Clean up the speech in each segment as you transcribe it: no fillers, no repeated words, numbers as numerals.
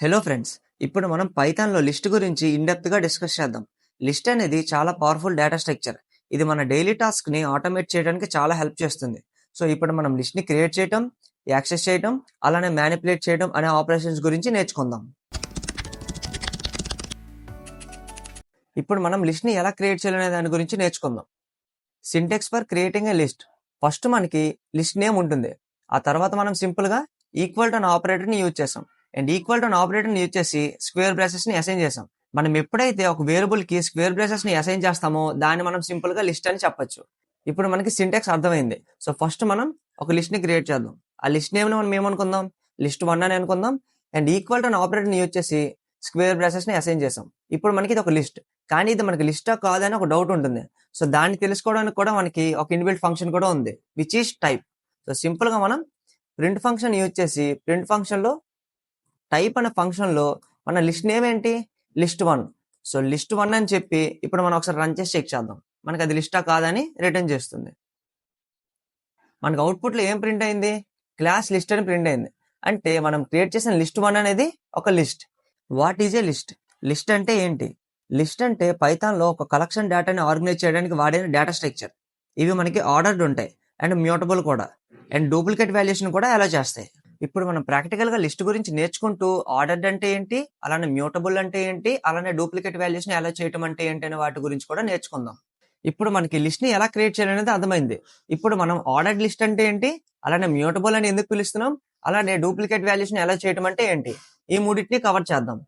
Hello friends, ఇప్పుడు మనం పైథాన్లో list గురించి ఇన్డెప్త్గా డిస్కస్ చేద్దాం. లిస్ట్ అనేది చాలా పవర్ఫుల్ డేటా స్ట్రక్చర్. ఇది మన డైలీ టాస్క్ని ఆటోమేట్ చేయడానికి చాలా హెల్ప్ చేస్తుంది. సో ఇప్పుడు మనం లిస్ట్ని క్రియేట్ చేయటం, యాక్సెస్ చేయటం, అలానే మ్యానిపులేట్ చేయడం అనే ఆపరేషన్స్ గురించి నేర్చుకుందాం. ఇప్పుడు మనం లిస్ట్ని ఎలా క్రియేట్ చేయాలనే దాని గురించి నేర్చుకుందాం. Sintex for creating a list. First మనకి లిస్ట్ నేమ్ ఉంటుంది. ఆ తర్వాత మనం సింపుల్గా ఈక్వల్ టు అనే ఆపరేటర్ని యూజ్ చేసాం. అండ్ ఈక్వల్ టు అనే ఆపరేటర్ని యూజ్ చేసి స్క్వేర్ బ్రాసెస్ని అసైన్ చేసాం. మనం ఎప్పుడైతే ఒక వేరియబుల్కి స్క్వేర్ బ్రాసెస్ని అసైన్ చేస్తామో దాన్ని మనం సింపుల్గా లిస్ట్ అని చెప్పొచ్చు. ఇప్పుడు మనకి సింటెక్స్ అర్థమైంది. సో ఫస్ట్ మనం ఒక లిస్ట్ని క్రియేట్ చేద్దాం. ఆ లిస్ట్ నేమ్ని మనం ఏమనుకుందాం, లిస్ట్ 1 అని అనుకుందాం. అండ్ ఈక్వల్ టు అనే ఆపరేటర్ని యూజ్ చేసి స్క్వేర్ బ్రాసెస్ని అసైన్ చేసాం. ఇప్పుడు మనకి ఇది ఒక లిస్ట్, కానీ ఇది మనకి లిస్టా కాదని ఒక డౌట్ ఉంటుంది. సో దాన్ని తెలుసుకోవడానికి కూడా మనకి ఒక ఇన్బిల్ట్ ఫంక్షన్ కూడా ఉంది, which is type. So simple గా మనం ప్రింట్ ఫంక్షన్ యూజ్ చేసి ప్రింట్ ఫంక్షన్ లో టైప్ అనే ఫంక్షన్ లో మన లిస్ట్ నేమ్ ఏంటి, లిస్ట్ 1. సో లిస్ట్ 1 అని చెప్పి ఇప్పుడు మనం ఒకసారి రన్ చేసి చెక్ చేద్దాం. మనకి అది లిస్టా కాదని రిటర్న్ చేస్తుంది. మనకి అవుట్పుట్ లో ఏం ప్రింట్ అయింది, క్లాస్ లిస్ట్ అని ప్రింట్ అయింది. అంటే మనం క్రియేట్ చేసిన లిస్ట్ 1 అనేది ఒక list. What is a list? List అంటే ఏంటి? లిస్ట్ అంటే పైథాన్లో ఒక కలెక్షన్ డేటాని ఆర్గనైజ్ చేయడానికి వాడిన డేటా స్ట్రక్చర్. ఇవి మనకి ఆర్డర్డ్ ఉంటాయి అండ్ మ్యూటబుల్ కూడా, అండ్ డూప్లికేట్ వాల్యుయేషన్ కూడా అలా చేస్తాయి. ఇప్పుడు మనం ప్రాక్టికల్గా లిస్ట్ గురించి నేర్చుకుంటూ ఆర్డర్డ్ అంటే ఏంటి, అలానే మ్యూటబుల్ అంటే ఏంటి, అలానే డూప్లికేట్ వాల్యుయేషన్ ఎలా చేయటం అంటే ఏంటి అనే వాటి గురించి కూడా నేర్చుకుందాం. ఇప్పుడు మనకి లిస్ట్ని ఎలా క్రియేట్ చేయాలనేది అర్థమైంది. ఇప్పుడు మనం ఆర్డర్డ్ లిస్ట్ అంటే ఏంటి, అలానే మ్యూటబుల్ అని ఎందుకు పిలుస్తున్నాం, అలానే డూప్లికేట్ వాల్యుయేషన్ ఎలా చేయటం అంటే ఏంటి, ఈ మూడింటిని కవర్ చేద్దాం.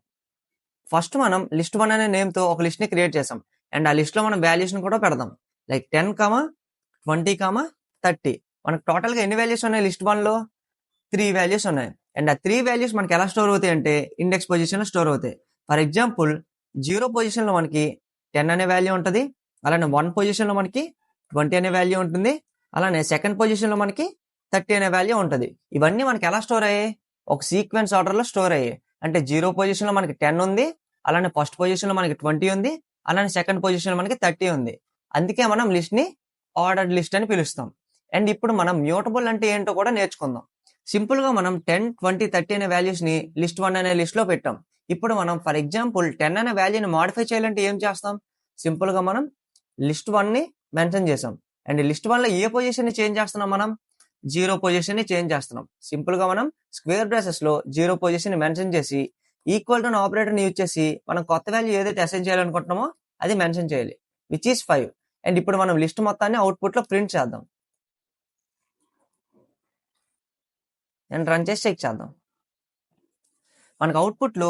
ఫస్ట్ మనం లిస్ట్ 1 అనే నేమ్తో ఒక లిస్ట్ని క్రియేట్ చేసాం. అండ్ ఆ లిస్ట్లో మనం వాల్యూస్ని కూడా పెడదాం. లైక్ 10, 20, 30. మనకు టోటల్గా ఎన్ని వాల్యూస్ ఉన్నాయి లిస్ట్ 1లో? 3 వాల్యూస్ ఉన్నాయి. అండ్ ఆ 3 వాల్యూస్ మనకి ఎలా స్టోర్ అవుతాయి అంటే ఇండెక్స్ పొజిషన్లో స్టోర్ అవుతాయి. ఫర్ ఎగ్జాంపుల్ 0 పొజిషన్లో మనకి 10 అనే వాల్యూ ఉంటుంది, అలానే 1 పొజిషన్లో మనకి 20 అనే వాల్యూ ఉంటుంది, అలానే సెకండ్ పొజిషన్లో మనకి 30 అనే వాల్యూ ఉంటుంది. ఇవన్నీ మనకి ఎలా స్టోర్ అయ్యాయి, ఒక సీక్వెన్స్ ఆర్డర్లో స్టోర్ అయ్యాయి. అంటే 0 పొజిషన్లో మనకి 10 ఉంది, అలానే ఫస్ట్ పొజిషన్లో మనకి 20 ఉంది, అలానే సెకండ్ పొజిషన్లో మనకి 30 ఉంది. అందుకే మనం లిస్ట్ని ఆర్డర్డ్ లిస్ట్ అని పిలుస్తాం. అండ్ ఇప్పుడు మనం మ్యూటబుల్ అంటే ఏంటో కూడా నేర్చుకుందాం. సింపుల్గా మనం 10, 20, 30 అనే వాల్యూస్ని లిస్ట్ 1 అనే లిస్ట్లో పెట్టాం. ఇప్పుడు మనం ఫర్ ఎగ్జాంపుల్ 10 అనే వాల్యూని మాడిఫై చేయాలంటే ఏం చేస్తాం, సింపుల్గా మనం లిస్ట్ 1ని మెన్షన్ చేసాం. అండ్ లిస్ట్ 1లో ఏ పొజిషన్ని చేంజ్ చేస్తున్నాం, మనం 0 పొజిషన్ని చేంజ్ చేస్తున్నాం. సింపుల్గా మనం స్క్వేర్ బ్రాసెస్లో 0 పొజిషన్ని మెన్షన్ చేసి ఈక్వల్ టు ఆపరేటర్ని యూజ్ చేసి మనం కొత్త వాల్యూ ఏదైతే అసైన్ చేయాలనుకుంటున్నామో అది మెన్షన్ చేయాలి, విచ్ ఈస్ 5. అండ్ ఇప్పుడు మనం లిస్ట్ మొత్తాన్ని అవుట్పుట్లో ప్రింట్ చేద్దాం అండ్ రన్ చేసి చెక్ చేద్దాం. మనకు అవుట్పుట్లో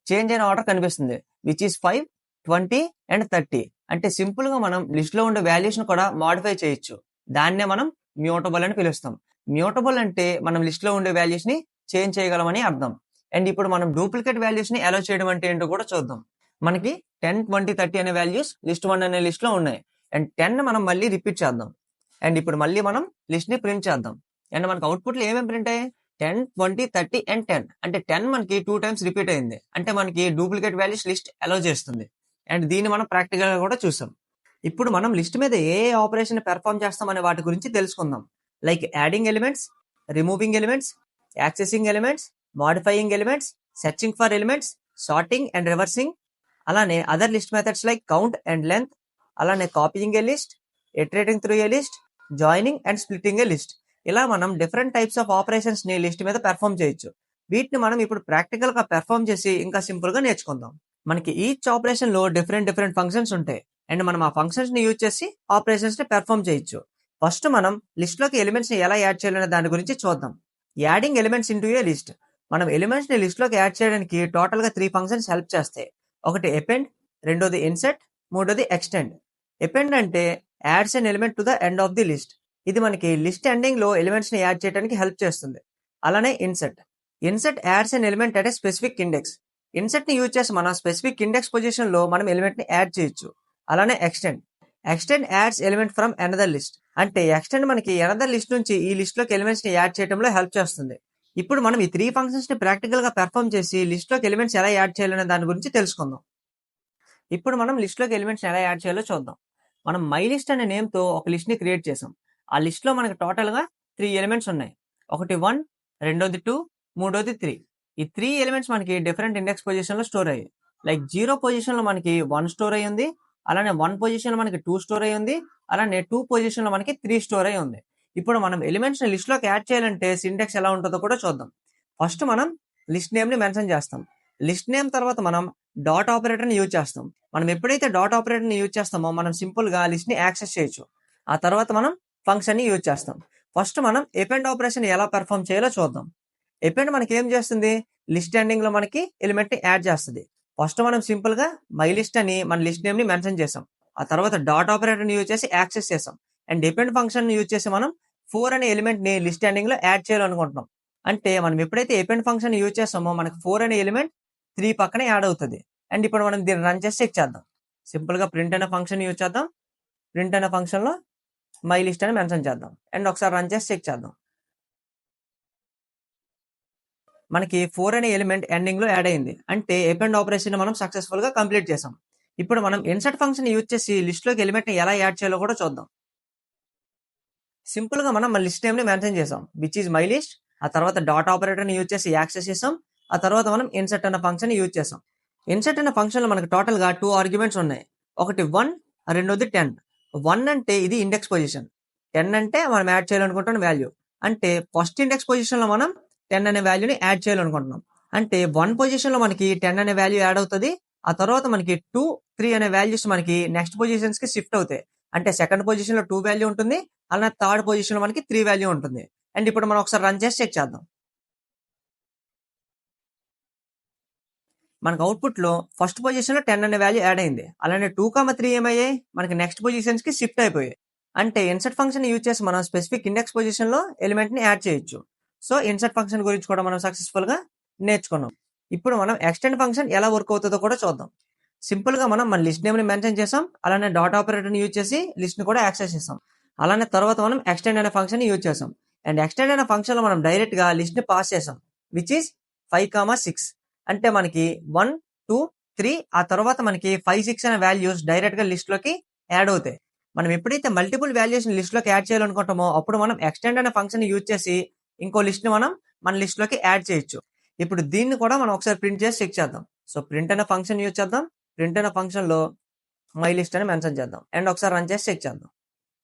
చేంజ్ అయిన ఆర్డర్ కనిపిస్తుంది, విచ్ ఈస్ 5, 20 అండ్ 30. అంటే సింపుల్గా మనం లిస్ట్లో ఉండే వాల్యూస్ని కూడా మాడిఫై చేయొచ్చు. దాన్నే మనం మ్యూటబుల్ అని పిలుస్తాం. మ్యూటబుల్ అంటే మనం లిస్ట్లో ఉండే వాల్యూస్ని చేంజ్ చేయగలమని అర్థం. అండ్ ఇప్పుడు మనం డూప్లికేట్ వాల్యూస్ని అలో చేయడం అంటే ఏంటో కూడా చూద్దాం. మనకి 10, 20, 30 అనే వాల్యూస్ లిస్ట్ 1 అనే లిస్ట్లో ఉన్నాయి. అండ్ 10 మనం మళ్ళీ రిపీట్ చేద్దాం. అండ్ ఇప్పుడు మళ్ళీ మనం లిస్ట్ని ప్రింట్ చేద్దాం. అండ్ మనకు అవుట్పుట్లో ఏమేమి ప్రింట్ అయ్యాయి, 10, 20, 30 అండ్ 10. అంటే 10 మనకి 2 టైమ్స్ రిపీట్ అయింది, అంటే మనకి డూప్లికేట్ వాల్యూస్ లిస్ట్ అలో చేస్తుంది. అండ్ దీన్ని మనం ప్రాక్టికల్గా కూడా చూసాం. ఇప్పుడు మనం లిస్ట్ మీద ఏ ఆపరేషన్ పెర్ఫామ్ చేస్తాం అనే వాటి గురించి తెలుసుకుందాం. Like adding elements, removing elements, accessing elements, modifying elements, searching for elements, sorting and reversing, అలానే other list methods like count and length, అలానే copying a list, iterating through a list, joining and splitting a list. ఇలా మనం different types of operations ని list మీద perform చేయొచ్చు. వీటిని మనం ఇప్పుడు ప్రాక్టికల్ గా పెర్ఫామ్ చేసి ఇంకా సింపుల్ గా నేర్చుకుందాం. మనకి ఈచ్ ఆపరేషన్ లో డిఫరెంట్ ఫంక్షన్స్ ఉంటాయి. అండ్ మనం ఆ ఫంక్షన్స్ ని యూజ్ చేసి ఆపరేషన్స్ ని పెర్ఫామ్ చేయొచ్చు. ఫస్ట్ మనం లిస్ట్ లోకి ఎలిమెంట్స్ ని ఎలా యాడ్ చేయాలనే దాని గురించి చూద్దాం. Adding elements into a list. మనం ఎలిమెంట్స్ ని లిస్ట్ లోకి యాడ్ చేయడానికి టోటల్ గా 3 ఫంక్షన్స్ హెల్ప్ చేస్తాయి. ఒకటి అపెండ్, రెండోది ఇన్సర్ట్, మూడోది ఎక్స్టెండ్. అపెండ్ అంటే ads an element to the end of the list. ఇది మనకి లిస్ట్ ఎండింగ్ లో ఎలిమెంట్స్ ని యాడ్ చేయడానికి హెల్ప్ చేస్తుంది. అలానే insert ads an element at a specific index. Insert ని యూజ్ చేసి మనం స్పెసిఫిక్ ఇండెక్స్ పొజిషన్ లో మనం ఎలిమెంట్ ని యాడ్ చేయొచ్చు. అలానే extend ads element from another list. అంటే ఎక్స్టెండ్ మనకి అనదర్ లిస్ట్ నుంచి ఈ లిస్ట్ లోకి ఎలిమెంట్స్ ని యాడ్ చేయడంలో హెల్ప్ చేస్తుంది. ఇప్పుడు మనం ఈ 3 ఫంక్షన్స్ ని ప్రాక్టికల్ గా పెర్ఫామ్ చేసి లిస్ట్ లోకి ఎలిమెంట్స్ ఎలా యాడ్ చేయాలనే దాని గురించి తెలుసుకుందాం. ఇప్పుడు మనం లిస్ట్ లోకి ఎలిమెంట్స్ ఎలా యాడ్ చేయాలో చూద్దాం. మనం మై లిస్ట్ అనే నేమ్ తో ఒక లిస్ట్ ని క్రియేట్ చేసాం. ఆ లిస్ట్ లో మనకి టోటల్ గా 3 ఎలిమెంట్స్ ఉన్నాయి. ఒకటి 1, రెండోది 2, మూడోది 3. ఈ 3 ఎలిమెంట్స్ మనకి డిఫరెంట్ ఇండెక్స్ పొజిషన్ లో స్టోర్ అయ్యాయి. లైక్ 0 పొజిషన్ లో మనకి 1 స్టోర్ అయ్యి ఉంది, అలానే 1 పొజిషన్ లో మనకి 2 స్టోర్ అయ్యి ఉంది, అలానే 2 పొజిషన్ లో మనకి 3 స్టోర్ అయ్యి ఉంది. ఇప్పుడు మనం ఎలిమెంట్స్ ని లిస్ట్ లోకి యాడ్ చేయాలంటే సింటాక్స్ ఎలా ఉంటుందో కూడా చూద్దాం. ఫస్ట్ మనం లిస్ట్ నేమ్ ని మెన్షన్ చేస్తాం. లిస్ట్ నేమ్ తర్వాత మనం డాట్ ఆపరేటర్ ని యూజ్ చేస్తాం. మనం ఎప్పుడైతే డాట్ ఆపరేటర్ ని యూజ్ చేస్తామో మనం సింపుల్ గా లిస్ట్ ని యాక్సెస్ చేయొచ్చు. ఆ తర్వాత మనం ఫంక్షన్ ని యూజ్ చేస్తాం. ఫస్ట్ మనం ఎపెండ్ ఆపరేషన్ ఎలా పెర్ఫామ్ చేయాలో చూద్దాం. ఎపెండ్ మనకి ఏం చేస్తుంది, లిస్ట్ ఎండింగ్ లో మనకి ఎలిమెంట్ ని యాడ్ చేస్తుంది. ఫస్ట్ మనం సింపుల్ గా మై లిస్ట్ అని మన లిస్ట్ నేమ్ ని మెన్షన్ చేసాం. ఆ తర్వాత డాట్ ఆపరేటర్ ని యూజ్ చేసి యాక్సెస్ చేసాం. అండ్ డిపెండ్ ఫంక్షన్ ని యూజ్ చేసి మనం 4 అనే ఎలిమెంట్ ని లిస్ట్ ఎండింగ్ లో యాడ్ చేయాలనుకుంటున్నాం. అంటే మనం ఎప్పుడైతే ఎపెండ్ ఫంక్షన్ యూజ్ చేస్తామో మనకి 4 అనే ఎలిమెంట్ 3 పక్కనే యాడ్ అవుతుంది. అండ్ ఇప్పుడు మనం దీన్ని రన్ చేసి చెక్ చేద్దాం. సింపుల్ గా ప్రింట్ అనే ఫంక్షన్ యూజ్ చేద్దాం. ప్రింట్ అనే ఫంక్షన్ లో మై లిస్ట్ అని మెన్షన్ చేద్దాం. అండ్ ఒకసారి రన్ చేసి చెక్ చేద్దాం. మనకి 4 అనే ఎలిమెంట్ ఎండింగ్ లో యాడ్ అయింది. అంటే ఎపెండ్ ఆపరేషన్ మనం సక్సెస్ఫుల్ గా కంప్లీట్ చేసాం. ఇప్పుడు మనం ఇన్సర్ట్ ఫంక్షన్ యూజ్ చేసి లిస్ట్ లోకి ఎలిమెంట్ ని ఎలా యాడ్ చేయాలో కూడా చూద్దాం. సింపుల్ గా మనం మన లిస్ట్ నేమ్ ని మెన్షన్ చేసాం, విచ్ ఈజ్ మై లిస్ట్. ఆ తర్వాత డాట్ ఆపరేటర్ ని యూజ్ చేసి యాక్సెస్ చేసాం. ఆ తర్వాత మనం ఇన్సర్ట్ అన్న ఫంక్షన్ యూజ్ చేసాం. ఇన్సర్ట్ అన్న ఫంక్షన్ లో మనకి టోటల్ గా 2 ఆర్గ్యుమెంట్స్ ఉన్నాయి. ఒకటి 1, రెండోది 10. 1 అంటే ఇది ఇండెక్స్ పొజిషన్, 10 అంటే మనం యాడ్ చేయాలనుకుంటున్న వాల్యూ. అంటే ఫస్ట్ ఇండెక్స్ పొజిషన్ లో మనం 10 అనే వాల్యూని యాడ్ చేయాలనుకుంటున్నాం. అంటే 1 పొజిషన్ లో మనకి 10 అనే వాల్యూ యాడ్ అవుతుంది. ఆ తర్వాత మనకి 2, 3 అనే వాల్యూస్ మనకి నెక్స్ట్ పొజిషన్స్ కి షిఫ్ట్ అవుతాయి. అంటే సెకండ్ పొజిషన్ లో 2 వాల్యూ ఉంటుంది, అలానే థర్డ్ పొజిషన్ లో మనకి 3 వాల్యూ ఉంటుంది. అండ్ ఇప్పుడు మనం ఒకసారి రన్ చేసి చెక్ చేద్దాం. మనకు అవుట్పుట్ లో ఫస్ట్ పొజిషన్ లో 10 అనే వాల్యూ యాడ్ అయింది. అలానే 2, 3 ఏమయ్యాయి, మనకి నెక్స్ట్ పొజిషన్స్ కి షిఫ్ట్ అయిపోయాయి. అంటే ఇన్సర్ట్ ఫంక్షన్ యూజ్ చేసి మనం స్పెసిఫిక్ ఇండెక్స్ పొజిషన్ లో ఎలిమెంట్ ని యాడ్ చేయొచ్చు. సో ఇన్సర్ట్ ఫంక్షన్ గురించి కూడా మనం సక్సెస్ఫుల్ గా నేర్చుకున్నాం. ఇప్పుడు మనం ఎక్స్టెండ్ ఫంక్షన్ ఎలా వర్క్ అవుతుందో కూడా చూద్దాం. సింపుల్ గా మనం మన లిస్ట్ నేమ్ ని మెన్షన్ చేసాం, అలానే డాట్ ఆపరేటర్ ని యూజ్ చేసి లిస్ట్ ని కూడా యాక్సెస్ చేసాం. అలానే తర్వాత మనం ఎక్స్టెండ్ అనే ఫంక్షన్ ని యూజ్ చేసాం. అండ్ ఎక్స్టెండ్ అనే ఫంక్షన్ లో మనం డైరెక్ట్ గా లిస్ట్ ని పాస్ చేసాం, విచ్ ఈస్ 5, 6. అంటే మనకి 1, 2, 3 ఆ తర్వాత మనకి 5, 6 అనే వాల్యూస్ డైరెక్ట్ గా లిస్ట్ లోకి యాడ్ అవుతాయి. మనం ఎప్పుడైతే మల్టిపుల్ వాల్యూస్ లిస్ట్ లోకి యాడ్ చేయాలనుకుంటామో అప్పుడు మనం ఎక్స్టెండ్ అనే ఫంక్షన్ యూజ్ చేసి ఇంకో లిస్ట్ ని మనం మన లిస్ట్ లోకి యాడ్ చేయొచ్చు. ఇప్పుడు దీన్ని కూడా మనం ఒకసారి ప్రింట్ చేసి చెక్ చేద్దాం. సో ప్రింట్ అనే ఫంక్షన్ యూజ్ చేద్దాం. ప్రింట్ అనే ఫంక్షన్ లో మై లిస్ట్ అని మెన్షన్ చేద్దాం. అండ్ ఒకసారి రన్ చేసి చెక్ చేద్దాం.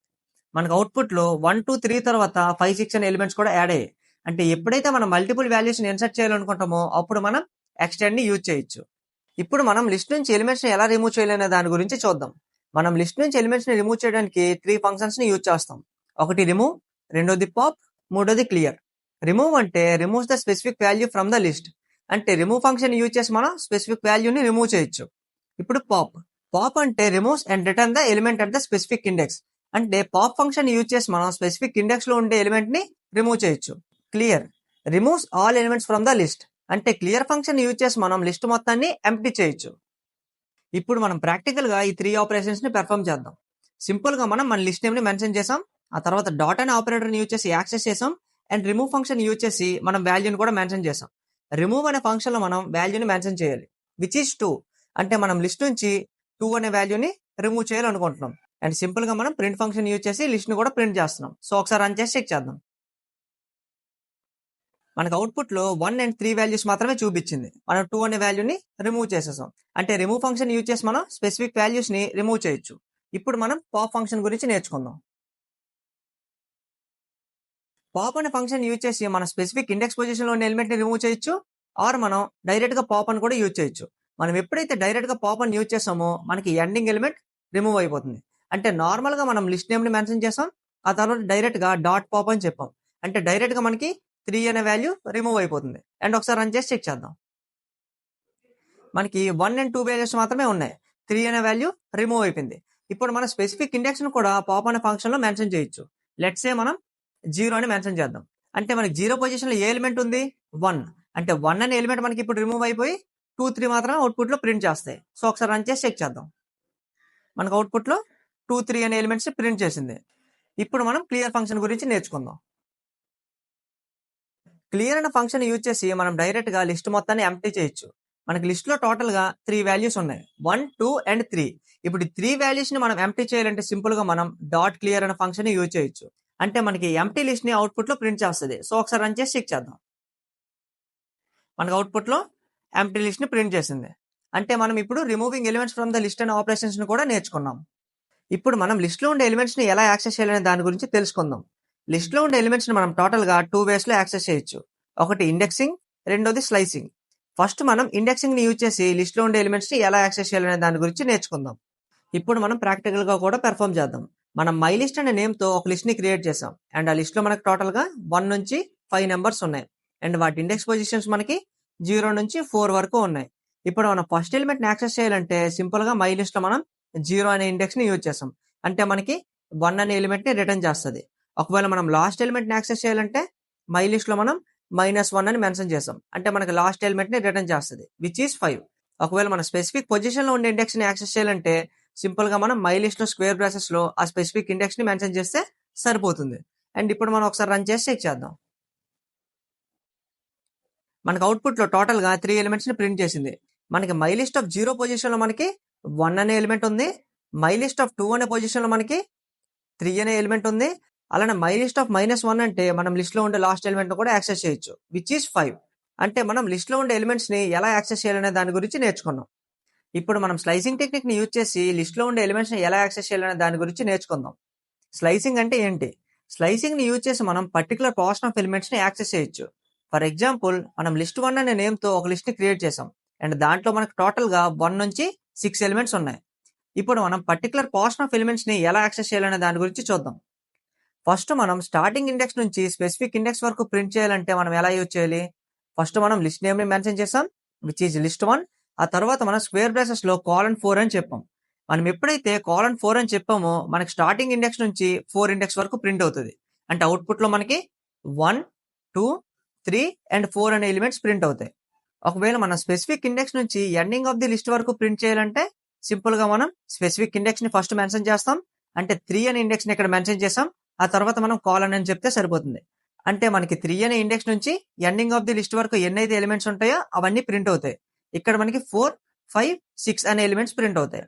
మనకు అవుట్పుట్ లో 1, 2, 3 తర్వాత 5, 6 అనే ఎలిమెంట్స్ కూడా యాడ్ అయ్యాయి. అంటే ఎప్పుడైతే మనం మల్టిపుల్ వాల్యూస్ ని ఇన్సర్ట్ చేయాలనుకుంటామో అప్పుడు మనం ఎక్స్టెండ్ ని యూజ్ చేయొచ్చు. ఇప్పుడు మనం లిస్ట్ నుంచి ఎలిమెంట్స్ ని ఎలా రిమూవ్ చేయాలనే దాని గురించి చూద్దాం. మనం లిస్ట్ నుంచి ఎలిమెంట్స్ ని రిమూవ్ చేయడానికి 3 ఫంక్షన్స్ ని యూజ్ చేస్తాం. ఒకటి రిమూవ్, రెండోది పాప్, మూడోది క్లియర్. రిమూవ్ అంటే removes the specific value from the list. అంటే రిమూవ్ ఫంక్షన్ యూజ్ చేసి మనం స్పెసిఫిక్ వాల్యూని రిమూవ్ చేయొచ్చు. ఇప్పుడు పాప్, పాప్ అంటే removes and return the element at the specific index. అంటే పాప్ ఫంక్షన్ యూజ్ చేసి మనం స్పెసిఫిక్ ఇండెక్స్ లో ఉండే ఎలిమెంట్ ని రిమూవ్ చేయొచ్చు. Clear removes all elements from the list. అంటే క్లియర్ ఫంక్షన్ యూజ్ చేసి మనం లిస్ట్ మొత్తాన్ని ఎంప్టీ చేయొచ్చు. ఇప్పుడు మనం ప్రాక్టికల్ గా ఈ 3 ఆపరేషన్స్ ని పెర్ఫామ్ చేద్దాం. సింపుల్ గా మనం మన లిస్ట్ నేమ్ ని మెన్షన్ చేసాం, ఆ తర్వాత డాట్ అనే ఆపరేటర్ యూజ్ చేసి యాక్సెస్ చేసాం, అండ్ రిమూవ్ ఫంక్షన్ యూజ్ చేసి మనం వాల్యూని కూడా మెన్షన్ చేసాం. రిమూవ్ అనే ఫంక్షన్ లో మనం వాల్యూని మెన్షన్ చేయాలి, విచ్ ఈస్ 2. అంటే మనం లిస్ట్ నుంచి 2 అనే వాల్యూని రిమూవ్ చేయాలనుకుంటున్నాం. అండ్ సింపుల్ గా మనం ప్రింట్ ఫంక్షన్ యూజ్ చేసి లిస్ట్ ని కూడా ప్రింట్ చేస్తున్నాం. సో ఒకసారి రన్ చేసి చెక్ చేద్దాం. మనకు అవుట్పుట్ లో 1 అండ్ 3 వాల్యూస్ మాత్రమే చూపించింది. మనం 2 అనే వాల్యూని రిమూవ్ చేసేసాం. అంటే రిమూవ్ ఫంక్షన్ యూజ్ చేసి మనం స్పెసిఫిక్ వాల్యూస్ ని రిమూవ్ చేయొచ్చు. ఇప్పుడు మనం పాప్ ఫంక్షన్ గురించి నేర్చుకుందాం. పాప్ అనే ఫంక్షన్ యూజ్ చేసి మన స్పెసిఫిక్ ఇండెక్స్ పొజిషన్ లో ఉన్న ఎలిమెంట్ ని రిమూవ్ చేయొచ్చు, ఆర్ మనం డైరెక్ట్ గా పాప్ అని కూడా యూజ్ చేయొచ్చు. మనం ఎప్పుడైతే డైరెక్ట్ గా పాప్ అని యూజ్ చేసామో మనకి ఎండింగ్ ఎలిమెంట్ రిమూవ్ అయిపోతుంది. అంటే నార్మల్ గా మనం లిస్ట్ నేమ్ ని మెన్షన్ చేసాం, ఆ తర్వాత డైరెక్ట్ గా డాట్ పాప్ అని చెప్పాం. అంటే డైరెక్ట్ గా మనకి 3 అనే వాల్యూ రిమూవ్ అయిపోతుంది. అండ్ ఒకసారి రన్ చేసి చెక్ చేద్దాం. మనకి 1 అండ్ 2 వాల్యూస్ మాత్రమే ఉన్నాయి, 3 అనే వాల్యూ రిమూవ్ అయిపోయింది. ఇప్పుడు మన స్పెసిఫిక్ ఇండెక్స్ ను కూడా పాప్ అనే ఫంక్షన్ లో మెన్షన్ చేయొచ్చు. లెట్స్ సే మనం 0 అని మెన్షన్ చేద్దాం. అంటే మనకి 0 పొజిషన్ లో ఏ ఎలిమెంట్ ఉంది, 1. అంటే 1 అనే ఎలిమెంట్ మనకి ఇప్పుడు రిమూవ్ అయిపోయి 2, 3 మాత్రం అవుట్పుట్ లో ప్రింట్ చేస్తాయి. సో ఒకసారి రన్ చేసి చెక్ చేద్దాం. మనకు అవుట్పుట్ లో 2, 3 అనే ఎలిమెంట్స్ ప్రింట్ చేసింది. ఇప్పుడు మనం క్లియర్ ఫంక్షన్ గురించి నేర్చుకుందాం. క్లియర్ అనే ఫంక్షన్ యూజ్ చేసి మనం డైరెక్ట్ గా లిస్ట్ మొత్తాన్ని ఎంప్టీ చేయొచ్చు. మనకి లిస్ట్ లో టోటల్ గా 3 వాల్యూస్ ఉన్నాయి, 1, 2 అండ్ 3. ఇప్పుడు 3 వాల్యూస్ ని మనం ఎంప్టీ చేయాలంటే సింపుల్ గా మనం డాట్ క్లియర్ అనే ఫంక్షన్ యూజ్ చేయొచ్చు. అంటే మనకి ఎంప్టీ లిస్ట్ ని అవుట్పుట్ లో ప్రింట్ చేస్తుంది. సో ఒకసారి రన్ చేసి చెక్ చేద్దాం. మనకు అవుట్పుట్లో ఎంప్టీ లిస్ట్ని ప్రింట్ చేసింది. అంటే మనం ఇప్పుడు removing elements from the list అనే ఆపరేషన్స్ని కూడా నేర్చుకున్నాం. ఇప్పుడు మనం లిస్ట్లో ఉండే ఎలిమెంట్స్ని ఎలా యాక్సెస్ చేయాలనే దాని గురించి తెలుసుకుందాం. లిస్ట్లో ఉండే ఎలిమెంట్స్ని మనం టోటల్గా 2 వేస్లో యాక్సెస్ చేయొచ్చు. ఒకటి ఇండెక్సింగ్, రెండోది స్లైసింగ్. ఫస్ట్ మనం ఇండెక్సింగ్ని యూజ్ చేసి లిస్ట్లో ఉండే ఎలిమెంట్స్ని ఎలా యాక్సెస్ చేయాలనే దాని గురించి నేర్చుకుందాం. ఇప్పుడు మనం ప్రాక్టికల్గా కూడా పెర్ఫామ్ చేద్దాం. మనం మై లిస్ట్ అనే నేమ్తో ఒక లిస్ట్ని క్రియేట్ చేసాం. అండ్ ఆ లిస్ట్లో మనకు టోటల్గా 1 నుంచి 5 నెంబర్స్ ఉన్నాయి. అండ్ వాటి ఇండెక్స్ పొజిషన్స్ మనకి 0 నుంచి 4 వరకు ఉన్నాయి. ఇప్పుడు మనం ఫస్ట్ ఎలిమెంట్ని యాక్సెస్ చేయాలంటే సింపుల్గా మై లిస్ట్లో మనం 0 అనే ఇండెక్స్ని యూజ్ చేసాం. అంటే మనకి 1 అనే ఎలిమెంట్ని రిటర్న్ చేస్తుంది. ఒకవేళ మనం లాస్ట్ ఎలిమెంట్ని యాక్సెస్ చేయాలంటే మై లిస్ట్లో మనం -1 అని మెన్షన్ చేసాం. అంటే మనకి లాస్ట్ ఎలిమెంట్ని రిటర్న్ చేస్తుంది, విచ్ ఈస్ 5. ఒకవేళ మన స్పెసిఫిక్ పొజిషన్లో ఉండే ఇండెక్స్ని యాక్సెస్ చేయాలంటే సింపుల్గా మనం మై లిస్ట్లో స్క్వేర్ బ్రాసెస్లో ఆ స్పెసిఫిక్ ఇండెక్స్ని మెన్షన్ చేస్తే సరిపోతుంది. అండ్ ఇప్పుడు మనం ఒకసారి రన్ చేసి చెక్ చేద్దాం. మనకు అవుట్పుట్లో టోటల్గా 3 ఎలిమెంట్స్ని ప్రింట్ చేసింది. మనకి మై లిస్ట్ ఆఫ్ 0 పొజిషన్లో మనకి 1 అనే ఎలిమెంట్ ఉంది. మై లిస్ట్ ఆఫ్ 2 అనే పొజిషన్లో మనకి 3 అనే ఎలిమెంట్ ఉంది. అలానే మై లిస్ట్ ఆఫ్ -1 అంటే మనం లిస్ట్లో ఉండే లాస్ట్ ఎలిమెంట్ని కూడా యాక్సెస్ చేయొచ్చు, విచ్ ఈస్ 5. అంటే మనం లిస్ట్లో ఉండే ఎలిమెంట్స్ని ఎలా యాక్సెస్ చేయాలనే దాని గురించి నేర్చుకున్నాం. ఇప్పుడు మనం స్లైసింగ్ టెక్నిక్ని యూజ్ చేసి లిస్ట్లో ఉండే ఎలిమెంట్స్ని ఎలా యాక్సెస్ చేయాలనే దాని గురించి నేర్చుకుందాం. స్లైసింగ్ అంటే ఏంటి? స్లైసింగ్ని యూజ్ చేసి మనం పర్టికులర్ పోర్షన్ ఆఫ్ ఎలిమెంట్స్ని యాక్సెస్ చేయొచ్చు. ఫర్ ఎగ్జాంపుల్, మనం లిస్ట్ 1 అనే నేమ్తో ఒక లిస్ట్ని క్రియేట్ చేసాం. అండ్ దాంట్లో మనకు టోటల్గా 1 నుంచి 6 ఎలిమెంట్స్ ఉన్నాయి. ఇప్పుడు మనం పర్టికులర్ పోర్షన్ ఆఫ్ ఎలిమెంట్స్ని ఎలా యాక్సెస్ చేయాలనే దాని గురించి చూద్దాం. ఫస్ట్ మనం స్టార్టింగ్ ఇండెక్స్ నుంచి స్పెసిఫిక్ ఇండెక్స్ వరకు ప్రింట్ చేయాలంటే మనం ఎలా యూజ్ చేయాలి? ఫస్ట్ మనం లిస్ట్ నేమ్ని మెన్షన్ చేసాం, విచ్ ఈజ్ లిస్ట్ 1. ఆ తర్వాత మనం స్క్వేర్ బ్రాసెస్లో :4 అని చెప్పాం. మనం ఎప్పుడైతే :4 అని చెప్పామో మనకి స్టార్టింగ్ ఇండెక్స్ నుంచి 4 ఇండెక్స్ వరకు ప్రింట్ అవుతుంది. అంటే అవుట్పుట్లో మనకి 1, 2, 3 అండ్ 4 అనే ఎలిమెంట్స్ ప్రింట్ అవుతాయి. ఒకవేళ మనం స్పెసిఫిక్ ఇండెక్స్ నుంచి ఎండింగ్ ఆఫ్ ది లిస్ట్ వరకు ప్రింట్ చేయాలంటే సింపుల్గా మనం స్పెసిఫిక్ ఇండెక్స్ని ఫస్ట్ మెన్షన్ చేస్తాం. అంటే 3 అనే ఇండెక్స్ని ఇక్కడ మెన్షన్ చేసాం. ఆ తర్వాత మనం :4 అని చెప్తే సరిపోతుంది. అంటే మనకి 3 అనే ఇండెక్స్ నుంచి ఎండింగ్ ఆఫ్ ది లిస్ట్ వరకు ఎన్నైతే ఎలిమెంట్స్ ఉంటాయో అవన్నీ ప్రింట్ అవుతాయి. ఇక్కడ మనకి 4, 5, 6 అనే ఎలిమెంట్స్ ప్రింట్ అవుతాయి.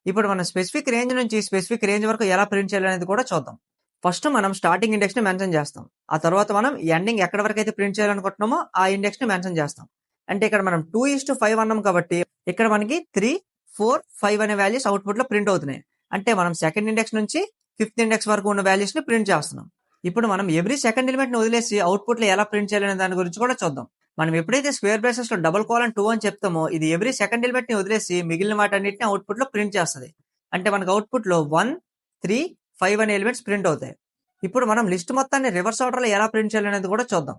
ఇప్పుడు మనం స్పెసిఫిక్ రేంజ్ నుంచి స్పెసిఫిక్ రేంజ్ వరకు ఎలా ప్రింట్ చేయాలనేది కూడా చూద్దాం. ఫస్ట్ మనం స్టార్టింగ్ ఇండెక్స్ని మెన్షన్ చేస్తాం. ఆ తర్వాత మనం ఎండింగ్ ఎక్కడి వరకు అయితే ప్రింట్ చేయాలనుకుంటున్నామో ఆ ఇండెక్స్ని మెన్షన్ చేస్తాం. అంటే ఇక్కడ మనం 2:5 అన్నాం కాబట్టి ఇక్కడ మనకి 3, 4, 5 అనే వాల్యూస్ అవుట్పుట్లో ప్రింట్ అవుతున్నాయి. అంటే మనం సెకండ్ ఇండెక్స్ నుంచి 5th ఇండెక్స్ వరకు ఉన్న వాల్యూస్ని ప్రింట్ చేస్తున్నాం. ఇప్పుడు మనం ఎవ్రీ సెకండ్ ఎలిమెంట్ని వదిలేసి అవుట్పుట్లో ఎలా ప్రింట్ చేయాలనే దాని గురించి కూడా చూద్దాం. మనం ఎప్పుడైతే స్క్వేర్ బ్రాసెస్లో :2 అని చెప్తామో ఇది ఎవ్రీ సెకండ్ ఎలిమెంట్ని వదిలేసి మిగిలిన వాటన్నిటిని అవుట్పుట్లో ప్రింట్ చేస్తుంది. అంటే మనకు అవుట్పుట్లో 1, 3, 5 అనే ఎలిమెంట్స్ ప్రింట్ అవుతాయి. ఇప్పుడు మనం లిస్ట్ మొత్తాన్ని రివర్స్ ఆర్డర్లో ఎలా ప్రింట్ చేయాలనేది కూడా చూద్దాం.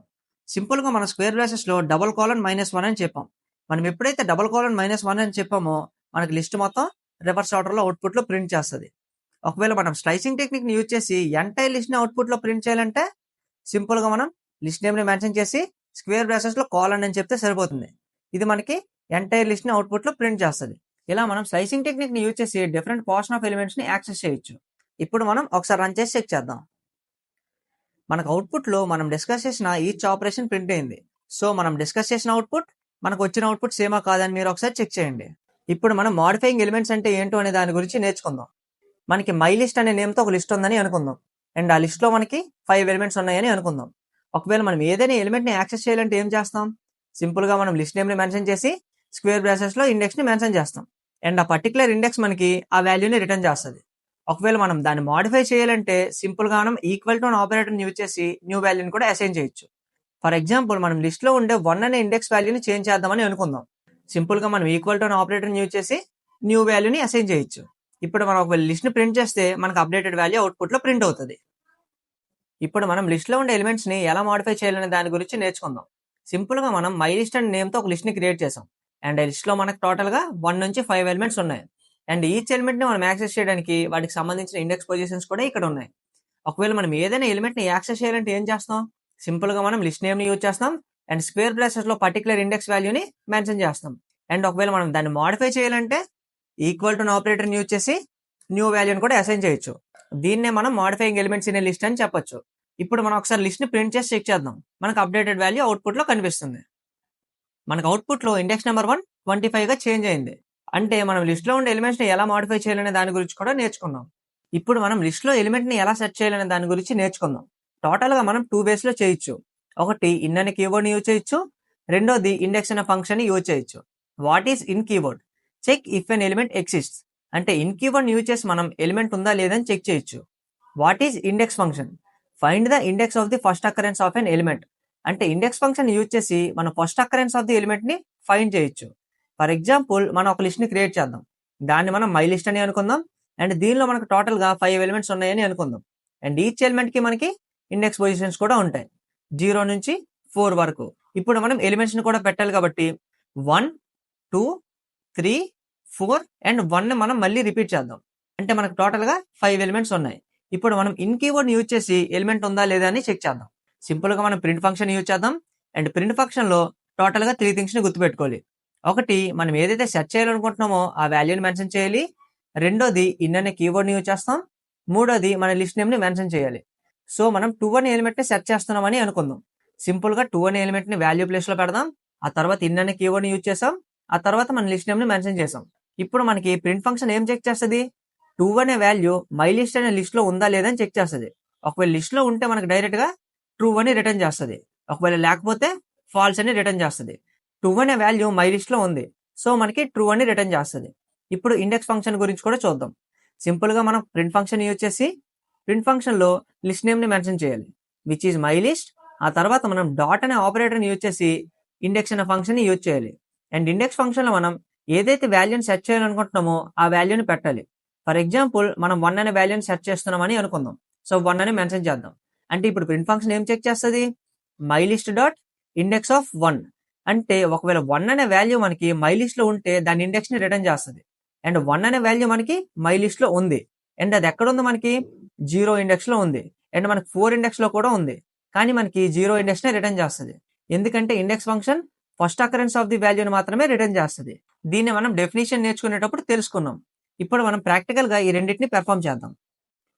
సింపుల్గా మన స్క్వేర్ బ్రాసెస్లో :1 అని చెప్పాం. మనం ఎప్పుడైతే :1 అని చెప్పామో మనకి లిస్ట్ మొత్తం రివర్స్ ఆర్డర్లో అవుట్పుట్లో ప్రింట్ చేస్తుంది. ఒకవేళ మనం స్లైసింగ్ టెక్నిక్ని యూజ్ చేసి ఎంటైర్ లిస్ట్ని అవుట్పుట్లో ప్రింట్ చేయాలంటే సింపుల్గా మనం లిస్ట్ నేమ్ని మెన్షన్ చేసి స్క్వేర్ బ్రాసెస్లో :: అని చెప్తే సరిపోతుంది. ఇది మనకి ఎంటైర్ లిస్ట్ని అవుట్పుట్లో ప్రింట్ చేస్తుంది. ఇలా మనం స్లైసింగ్ టెక్నిక్ని యూజ్ చేసి డిఫరెంట్ పోర్షన్ ఆఫ్ ఎలిమెంట్స్ని యాక్సెస్ చేయొచ్చు. ఇప్పుడు మనం ఒకసారి రన్ చేసి చెక్ చేద్దాం. మనకు అవుట్పుట్లో మనం డిస్కస్ చేసిన ఈచ్ ఆపరేషన్ ప్రింట్ అయింది. సో మనం డిస్కస్ చేసిన అవుట్పుట్ మనకు వచ్చిన అవుట్పుట్ సేమా కాదని మీరు ఒకసారి చెక్ చేయండి. ఇప్పుడు మనం మాడిఫైయింగ్ ఎలిమెంట్స్ అంటే ఏంటో అనే దాని గురించి నేర్చుకుందాం. మనకి మై లిస్ట్ అనే నేమ్తో ఒక లిస్ట్ ఉందని అనుకుందాం. అండ్ ఆ లిస్ట్లో మనకి 5 ఎలిమెంట్స్ ఉన్నాయని అనుకుందాం. ఒకవేళ మనం ఏదైనా ఎలిమెంట్ని యాక్సెస్ చేయాలంటే ఏం చేస్తాం? సింపుల్గా మనం లిస్ట్ నేమ్ని మెన్షన్ చేసి స్క్వేర్ బ్రాసెస్లో ఇండెక్స్ని మెన్షన్ చేస్తాం. అండ్ ఆ పర్టికులర్ ఇండెక్స్ మనకి ఆ వాల్యూని రిటర్న్ చేస్తుంది. ఒకవేళ మనం దాన్ని మాడిఫై చేయాలంటే సింపుల్గా మనం ఈక్వల్ టు అనే ఆపరేటర్ని యూజ్ చేసి న్యూ వాల్యూని కూడా అసైన్ చేయొచ్చు. ఫర్ ఎగ్జాంపుల్, మనం లిస్ట్లో ఉండే 1 అనే ఇండెక్స్ వాల్యూని చేంజ్ చేద్దామని అనుకుందాం. సింపుల్గా మనం ఈక్వల్ టు అనే ఆపరేటర్ని యూజ్ చేసి న్యూ వాల్యూని అసైన్ చేయొచ్చు. ఇప్పుడు మనం ఒకవేళ లిస్ట్ని ప్రింట్ చేస్తే మనకు అప్డేటెడ్ వాల్యూ అవుట్పుట్లో ప్రింట్ అవుతుంది. ఇప్పుడు మనం లిస్ట్లో ఉండే ఎలిమెంట్స్ని ఎలా మాడిఫై చేయాలనే దాని గురించి నేర్చుకుందాం. సింపుల్గా మనం మై లిస్ట్ అండ్ నేమ్తో ఒక లిస్ట్ని క్రియేట్ చేసాం. అండ్ ఈ లిస్ట్లో మనకు టోటల్గా 1 నుంచి 5 ఎలిమెంట్స్ ఉన్నాయి. అండ్ ఈచ్ ఎలిమెంట్ని మనం యాక్సెస్ చేయడానికి వాటికి సంబంధించిన ఇండెక్స్ పొజిషన్స్ కూడా ఇక్కడ ఉన్నాయి. ఒకవేళ మనం ఏదైనా ఎలిమెంట్ని యాక్సెస్ చేయాలంటే ఏం చేస్తాం? సింపుల్గా మనం లిస్ట్ నేమ్ని యూజ్ చేస్తాం అండ్ స్క్వేర్ బ్రాసెస్లో పర్టికులర్ ఇండెక్స్ వాల్యూని మెన్షన్ చేస్తాం. అండ్ ఒకవేళ మనం దాన్ని మాడిఫై చేయాలంటే ఈక్వల్ టు ఆపరేటర్ని యూజ్ చేసి న్యూ వాల్యూని కూడా అసైన్ చేయొచ్చు. దీన్నే మనం మాడిఫైయింగ్ ఎలిమెంట్స్ ఇన్ లిస్ట్ అని చెప్పొచ్చు. ఇప్పుడు మనం ఒకసారి లిస్ట్ని ప్రింట్ చేసి చెక్ చేద్దాం. మనకు అప్డేటెడ్ వాల్యూ అవుట్పుట్లో కనిపిస్తుంది. మనకు అవుట్పుట్లో ఇండెక్స్ నెంబర్ 1 25గా చేంజ్ అయింది. అంటే మనం లిస్ట్లో ఉండే ఎలిమెంట్స్ని ఎలా మాడిఫై చేయాలనే దాని గురించి కూడా నేర్చుకున్నాం. ఇప్పుడు మనం లిస్ట్లో ఎలిమెంట్ని ఎలా సెర్చ్ చేయాలనే దాని గురించి నేర్చుకుందాం. టోటల్గా మనం 2 వేస్లో చేయొచ్చు. ఒకటి ఇన్ అనే కీవర్డ్ని యూజ్ చేయొచ్చు. రెండోది ఇండెక్స్ అనే ఫంక్షన్ యూజ్ చేయొచ్చు. What is in keyword? Check if an element exists. అంటే ఇన్ కీవర్డ్ యూజ్ చేసి మనం ఎలిమెంట్ ఉందా లేదని చెక్ చేయొచ్చు. What is index function? Find the index of the first occurrence of an element. అంటే index function use చేసి మనం first occurrence of the element ని ఫైండ్ చేయొచ్చు. ఫర్ ఎగ్జాంపుల్ మనం ఒక లిస్ట్ ని క్రియేట్ చేద్దాం. దాన్ని మనం మై లిస్ట్ అని అనుకుందాం. అండ్ దీనిలో మనకు టోటల్ గా 5 ఎలిమెంట్స్ ఉన్నాయని అనుకుందాం. అండ్ ఈచ్ ఎలిమెంట్ కి మనకి ఇండెక్స్ పొజిషన్స్ కూడా ఉంటాయి 0 నుంచి 4 వరకు. ఇప్పుడు మనం ఎలిమెంట్స్ ని కూడా పెట్టాలి కాబట్టి 1, 2, 3, 4 అండ్ 1 మనం మళ్ళీ రిపీట్ చేద్దాం. అంటే మనకు టోటల్ గా 5 ఎలిమెంట్స్ ఉన్నాయి. ఇప్పుడు మనం ఇన్ కీవర్డ్ యూజ్ చేసి ఎలిమెంట్ ఉందా లేదా అని చెక్ చేద్దాం. సింపుల్ గా మనం ప్రింట్ ఫంక్షన్ యూజ్ చేద్దాం. అండ్ ప్రింట్ ఫంక్షన్ లో టోటల్ గా 3 థింగ్స్ ని గుర్తుపెట్టుకోవాలి. ఒకటి, మనం ఏదైతే సెర్చ్ చేయాలనుకుంటున్నామో ఆ వాల్యూని మెన్షన్ చేయాలి. రెండోది ఇన్ అనే కీవర్డ్ ని యూజ్ చేస్తాం. మూడోది మన లిస్ట్ నేమ్ ని మెన్షన్ చేయాలి. సో మనం 2 అనే ఎలిమెంట్ ని సెర్చ్ చేస్తున్నామని అనుకుందాం. సింపుల్ గా 2 అనే ఎలిమెంట్ ని వాల్యూ ప్లేస్ లో పెడదాం. ఆ తర్వాత ఇన్ అనే కీవర్డ్ ని యూజ్ చేసాం. ఆ తర్వాత మన లిస్ట్ నేమ్ ని మెన్షన్ చేసాం. ఇప్పుడు మనకి ప్రింట్ ఫంక్షన్ ఏం చెక్ చేస్తుంది? 2 అనే వాల్యూ మై లిస్ట్ అనే లిస్ట్ లో ఉందా లేదా అని చెక్ చేస్తుంది. ఒకవేళ లిస్ట్ లో ఉంటే మనకి డైరెక్ట్ గా ట్రూ అని రిటర్న్ చేస్తుంది. ఒకవేళ లేకపోతే ఫాల్స్ అని రిటర్న్ చేస్తుంది. 2 అనే వాల్యూ మై లిస్ట్ లో ఉంది, సో మనకి ట్రూ అని రిటర్న్ చేస్తుంది. ఇప్పుడు ఇండెక్స్ ఫంక్షన్ గురించి కూడా చూద్దాం. సింపుల్ గా మనం ప్రింట్ ఫంక్షన్ యూజ్ చేసి ప్రింట్ ఫంక్షన్ లో లిస్ట్ నేమ్ ని మెన్షన్ చేయాలి, విచ్ ఈజ్ మై లిస్ట్. ఆ తర్వాత మనం డాట్ అనే ఆపరేటర్ ని యూజ్ చేసి ఇండెక్స్ అనే ఫంక్షన్ ని యూజ్ చేయాలి. అండ్ ఇండెక్స్ ఫంక్షన్ లో మనం ఏదైతే వాల్యూని సెర్చ్ చేయాలనుకుంటున్నామో ఆ వాల్యూని పెట్టాలి. ఫర్ ఎగ్జాంపుల్ మనం 1 అనే వాల్యూని సెర్చ్ చేస్తున్నామని అనుకుందాం. సో 1 అని మెన్షన్ చేద్దాం. అంటే ఇప్పుడు ప్రింట్ ఫంక్షన్ ఏం చెక్ చేస్తుంది? My list dot index of 1. అంటే ఒకవేళ 1 అనే వాల్యూ మనకి మై లిస్ట్ లో ఉంటే దాని ఇండెక్స్ ని రిటర్న్ చేస్తుంది. అండ్ 1 అనే వాల్యూ మనకి మై లిస్ట్ లో ఉంది. అండ్ అది ఎక్కడ ఉంది? మనకి 0 ఇండెక్స్ లో ఉంది. అండ్ మనకి 4 ఇండెక్స్ లో కూడా ఉంది. కానీ మనకి 0 ఇండెక్స్ ని రిటర్న్ చేస్తుంది. ఎందుకంటే index function first occurrence of the వాల్యూని మాత్రమే రిటర్న్ చేస్తుంది. దీన్ని మనం డెఫినేషన్ నేర్చుకునేటప్పుడు తెలుసుకున్నాం. ఇప్పుడు మనం ప్రాక్టికల్ గా ఈ రెండింటిని పెర్ఫామ్ చేద్దాం.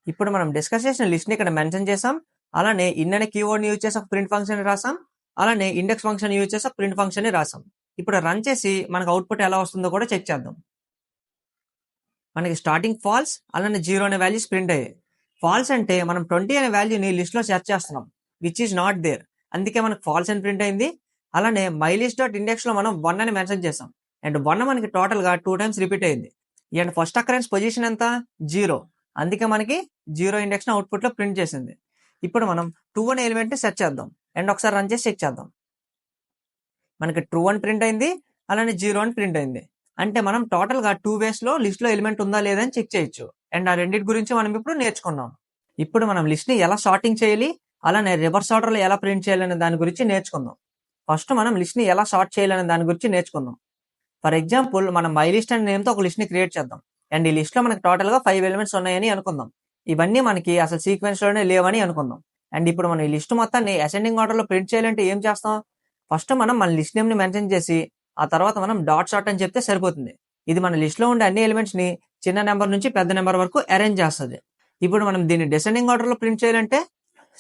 ఇప్పుడు మనం డిస్కస్ చేసిన లిస్ట్ ని ఇక్కడ మెన్షన్ చేసాం. అలానే ఇన్ అనే కీవర్డ్ ని యూజ్ చేసి ఒక ప్రింట్ ఫంక్షన్ ని రాసాం. అలానే ఇండెక్స్ ఫంక్షన్ యూజ్ చేసి ప్రింట్ ఫంక్షన్ ని రాసాం. ఇప్పుడు రన్ చేసి మనకు అవుట్పుట్ ఎలా వస్తుందో కూడా చెక్ చేద్దాం. మనకి స్టార్టింగ్ ఫాల్స్, అలానే 0 అనే వాల్యూస్ ప్రింట్ అయ్యాయి. ఫాల్స్ అంటే మనం 20 అనే వాల్యూని లిస్ట్ లో సెర్చ్ చేస్తున్నాం, విచ్ ఈస్ నాట్ దేర్. అందుకే మనకు ఫాల్స్ అని ప్రింట్ అయింది. అలానే మై లిస్ట్ డాట్ ఇండెక్స్ లో మనం 1 అని మెన్షన్ చేసాం. అండ్ 1 మనకి టోటల్ గా 2 టైమ్స్ రిపీట్ అయింది. అండ్ ఫస్ట్ అకరెన్స్ పొజిషన్ ఎంత? 0. అందుకే మనకి 0 ఇండెక్స్ ని అవుట్పుట్ లో ప్రింట్ చేసింది. ఇప్పుడు మనం 2 అనే ఎలిమెంట్ ని సెర్చ్ చేద్దాం. అండ్ ఒకసారి రన్ చేసి చెక్ చేద్దాం. మనకి ట్రూ అని ప్రింట్ అయింది, అలానే 0 అని ప్రింట్ అయింది. అంటే మనం టోటల్ గా 2 వేస్ లో లిస్ట్ లో ఎలిమెంట్ ఉందా లేదా అని చెక్ చేయొచ్చు. అండ్ ఆ రెండింటి గురించి మనం ఇప్పుడు నేర్చుకున్నాం. ఇప్పుడు మనం లిస్ట్ ని ఎలా సార్టింగ్ చేయాలి, అలానే రివర్స్ ఆర్డర్ లో ఎలా ప్రింట్ చేయాలనే దాని గురించి నేర్చుకుందాం. ఫస్ట్ మనం లిస్ట్ ని ఎలా సార్ట్ చేయాలనే దాని గురించి నేర్చుకుందాం. ఫర్ ఎగ్జాంపుల్ మనం మై లిస్ట్ అనే నేమ్ తో ఒక లిస్ట్ ని క్రియేట్ చేద్దాం. అండ్ ఈ లిస్ట్ లో మనకి టోటల్ గా 5 ఎలిమెంట్స్ ఉన్నాయని అనుకుందాం. ఇవన్నీ మనకి అసలు సీక్వెన్స్ లోనే లేవని అనుకుందాం. అండ్ ఇప్పుడు మనం ఈ లిస్ట్ మొత్తాన్ని అసెండింగ్ ఆర్డర్ లో ప్రింట్ చేయాలంటే ఏం చేస్తాం? ఫస్ట్ మనం మన లిస్ట్ నేమ్ ని మెన్షన్ చేసి ఆ తర్వాత మనం డాట్ సార్ట్ అని చెప్తే సరిపోతుంది. ఇది మన లిస్ట్ లో ఉండే అన్ని ఎలిమెంట్స్ ని చిన్న నెంబర్ నుంచి పెద్ద నెంబర్ వరకు అరేంజ్ చేస్తుంది. ఇప్పుడు మనం దీన్ని డిసెండింగ్ ఆర్డర్ లో ప్రింట్ చేయాలంటే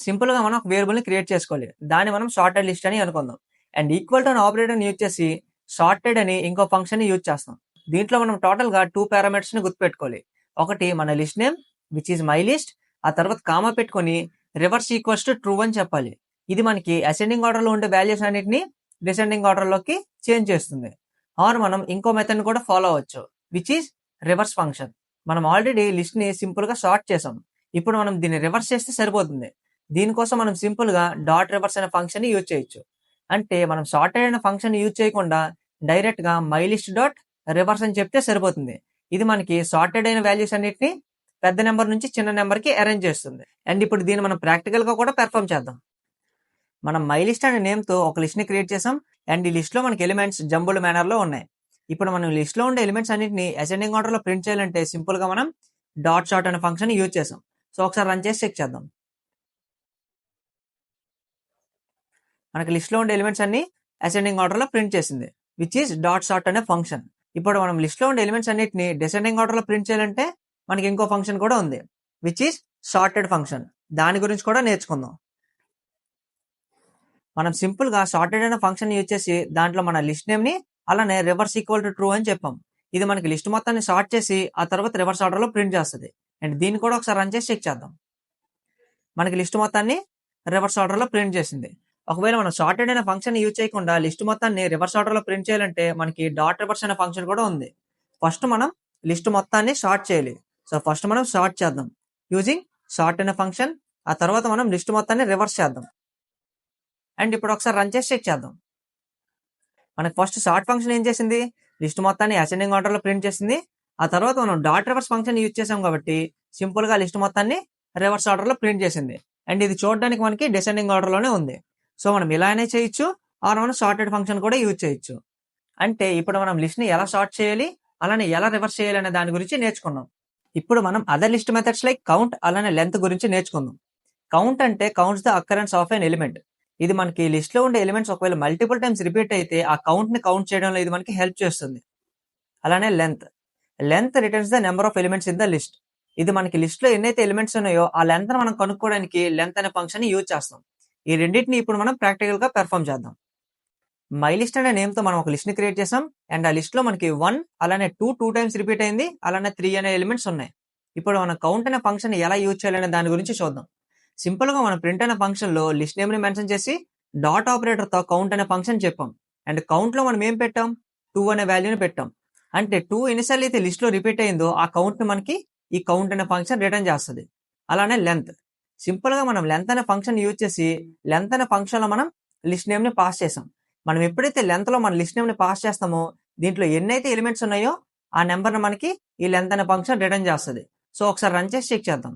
సింపుల్ గా మనం ఒక వేరియబుల్ ని క్రియేట్ చేసుకోవాలి. దాన్ని మనం సార్టెడ్ లిస్ట్ అని అనుకుందాం. అండ్ ఈక్వల్ టు అనే ఆపరేటర్ యూజ్ చేసి సార్టెడ్ అని ఇంకో ఫంక్షన్ ని యూజ్ చేస్తాం. దీంట్లో మనం టోటల్ గా 2 పారామీటర్స్ ని గుర్తుపెట్టుకోవాలి. ఒకటి మన list name, which is my list. ఆ తర్వాత కామా పెట్టుకొని రివర్స్ ఈక్వల్స్ టు ట్రూ అని చెప్పాలి. ఇది మనకి అసెండింగ్ ఆర్డర్ లో ఉండే వాల్యూస్ అన్నిటిని డిసెండింగ్ ఆర్డర్ లోకి చేంజ్ చేస్తుంది. ఆర్ మనం ఇంకో మెథడ్ ని కూడా ఫాలో అవ్వచ్చు, విచ్ ఈజ్ రివర్స్ ఫంక్షన్. మనం ఆల్రెడీ లిస్ట్ ని సింపుల్ గా సార్ట్ చేసాం. ఇప్పుడు మనం దీన్ని రివర్స్ చేస్తే సరిపోతుంది. దీనికోసం మనం సింపుల్ గా డాట్ రివర్స్ అనే ఫంక్షన్ ని యూజ్ చేయొచ్చు. అంటే మనం సార్టెడ్ అయిన ఫంక్షన్ యూజ్ చేయకుండా డైరెక్ట్ గా మై లిస్ట్ డాట్ రివర్స్ అని చెప్తే సరిపోతుంది. ఇది మనకి సార్టెడ్ అయిన వాల్యూస్ అన్నిటిని పెద్ద నెంబర్ నుంచి చిన్న నెంబర్ కి అరేంజ్ చేస్తుంది. అండ్ ఇప్పుడు దీన్ని మనం ప్రాక్టికల్ గా కూడా పెర్ఫామ్ చేద్దాం. మనం మై లిస్ట్ అనే నేమ్ తో ఒక లిస్ట్ ని క్రియేట్ చేసాం. అండ్ ఈ లిస్ట్ లో మనకి ఎలిమెంట్స్ జంబుల్డ్ మేనర్ లో ఉన్నాయి. ఇప్పుడు మనం లిస్ట్ లో ఉండే ఎలిమెంట్స్ అన్నిటిని అసెండింగ్ ఆర్డర్ లో ప్రింట్ చేయాలంటే సింపుల్ గా మనం డాట్ సార్ట్ అనే ఫంక్షన్ యూజ్ చేసాం. సో ఒకసారి రన్ చేసి చెక్ చేద్దాం. మనకి లిస్ట్ లో ఉండే ఎలిమెంట్స్ అన్ని అసెండింగ్ ఆర్డర్ లో ప్రింట్ చేసింది, విచ్ ఈస్ డాట్ సార్ట్ అనే ఫంక్షన్. ఇప్పుడు మనం లిస్ట్ లో ఉండే ఎలిమెంట్స్ అన్నిటిని డిసెండింగ్ ఆర్డర్ లో ప్రింట్ చేయాలంటే మనకి ఇంకో ఫంక్షన్ కూడా ఉంది, విచ్ ఈస్ సార్టెడ్ ఫంక్షన్. దాని గురించి కూడా నేర్చుకుందాం. మనం సింపుల్ గా సార్టెడ్ అనే ఫంక్షన్ యూజ్ చేసి దాంట్లో మన లిస్ట్ నేమ్ ని అలానే రివర్స్ ఈక్వల్ టు ట్రూ అని చెప్పాం. ఇది మనకి లిస్ట్ మొత్తాన్ని సార్ట్ చేసి ఆ తర్వాత రివర్స్ ఆర్డర్ లో ప్రింట్ చేస్తుంది. అండ్ దీన్ని కూడా ఒకసారి రన్ చేసి చెక్ చేద్దాం. మనకి లిస్ట్ మొత్తాన్ని రివర్స్ ఆర్డర్ లో ప్రింట్ చేసింది. ఒకవేళ మనం సార్టెడ్ అనే ఫంక్షన్ యూజ్ చేయకుండా లిస్ట్ మొత్తాన్ని రివర్స్ ఆర్డర్లో ప్రింట్ చేయాలంటే మనకి డాట్ రివర్స్ అనే ఫంక్షన్ కూడా ఉంది. ఫస్ట్ మనం లిస్ట్ మొత్తాన్ని సార్ట్ చేయాలి. సో ఫస్ట్ మనం సార్ట్ చేద్దాం యూజింగ్ సార్ట్ అనే ఫంక్షన్. ఆ తర్వాత మనం లిస్ట్ మొత్తాన్ని రివర్స్ చేద్దాం. అండ్ ఇప్పుడు ఒకసారి రన్ చేసి చెక్ చేద్దాం. మనకి ఫస్ట్ సార్ట్ ఫంక్షన్ ఏం చేసింది, లిస్ట్ మొత్తాన్ని అసెండింగ్ ఆర్డర్లో ప్రింట్ చేసింది. ఆ తర్వాత మనం డాట్ రివర్స్ ఫంక్షన్ యూజ్ చేసాం కాబట్టి సింపుల్ గా లిస్ట్ మొత్తాన్ని రివర్స్ ఆర్డర్లో ప్రింట్ చేసింది. అండ్ ఇది చూడడానికి మనకి డిసెండింగ్ ఆర్డర్లోనే ఉంది. సో మనం ఇలానే చేయొచ్చు, ఆర్ మనం సార్టెడ్ ఫంక్షన్ కూడా యూజ్ చేయొచ్చు. అంటే ఇప్పుడు మనం లిస్ట్ ని ఎలా సార్ట్ చేయాలి, అలానే ఎలా రివర్స్ చేయాలి అనే దాని గురించి నేర్చుకున్నాం. ఇప్పుడు మనం other list methods like count అలానే లెంత్ గురించి నేర్చుకుందాం. కౌంట్ అంటే counts the occurrence of an element. ఇది మనకి లిస్ట్ లో ఉండే ఎలిమెంట్స్ ఒకవేళ మల్టిపుల్ టైమ్స్ రిపీట్ అయితే ఆ కౌంట్ ని కౌంట్ చేయడంలో ఇది మనకి హెల్ప్ చేస్తుంది. అలానే length returns the number of elements in the list. ఇది మనకి లిస్ట్ లో ఎన్నైతే ఎలిమెంట్స్ ఉన్నాయో ఆ లెంత్ మనం కనుక్కోవడానికి లెంత్ అనే ఫంక్షన్ యూజ్ చేస్తాం. ఈ రెండింటిని ఇప్పుడు మనం ప్రాక్టికల్ గా పెర్ఫామ్ చేద్దాం. మై లిస్ట్ అనే నేమ్ తో మనం ఒక లిస్ట్ ని క్రియేట్ చేసాం. అండ్ ఆ లిస్ట్ లో మనకి 1 అలానే 2 టైమ్స్ రిపీట్ అయింది, అలానే 3 అనే ఎలిమెంట్స్ ఉన్నాయి. ఇప్పుడు మనం కౌంట్ అనే ఫంక్షన్ ఎలా యూజ్ చేయాలనే దాని గురించి చూద్దాం. సింపుల్ గా మనం ప్రింట్ అనే ఫంక్షన్ లో లిస్ట్ నేమ్ ని మెన్షన్ చేసి డాట్ ఆపరేటర్ తో కౌంట్ అనే ఫంక్షన్ చెప్పాం. అండ్ కౌంట్ లో మనం ఏం పెట్టాం, 2 అనే వాల్యూని పెట్టాం. అంటే 2 ఎన్నిసార్లు అయితే లిస్ట్ లో రిపీట్ అయిందో ఆ కౌంట్ ని మనకి ఈ కౌంట్ అనే ఫంక్షన్ రిటర్న్ చేస్తుంది. అలానే లెంత్, సింపుల్ గా మనం లెంత్ అనే ఫంక్షన్ యూజ్ చేసి లెంత్ అనే ఫంక్షన్ లో మనం లిస్ట్ నేమ్ ని పాస్ చేసాం. మనం ఎప్పుడైతే లెంత్ లో మన లిస్ట్ నేమ్ ని పాస్ చేస్తామో దీంట్లో ఎన్నైతే ఎలిమెంట్స్ ఉన్నాయో ఆ నెంబర్ ని మనకి ఈ లెంత్ అనే ఫంక్షన్ రిటర్న్ చేస్తుంది. సో ఒకసారి రన్ చేసి చెక్ చేద్దాం.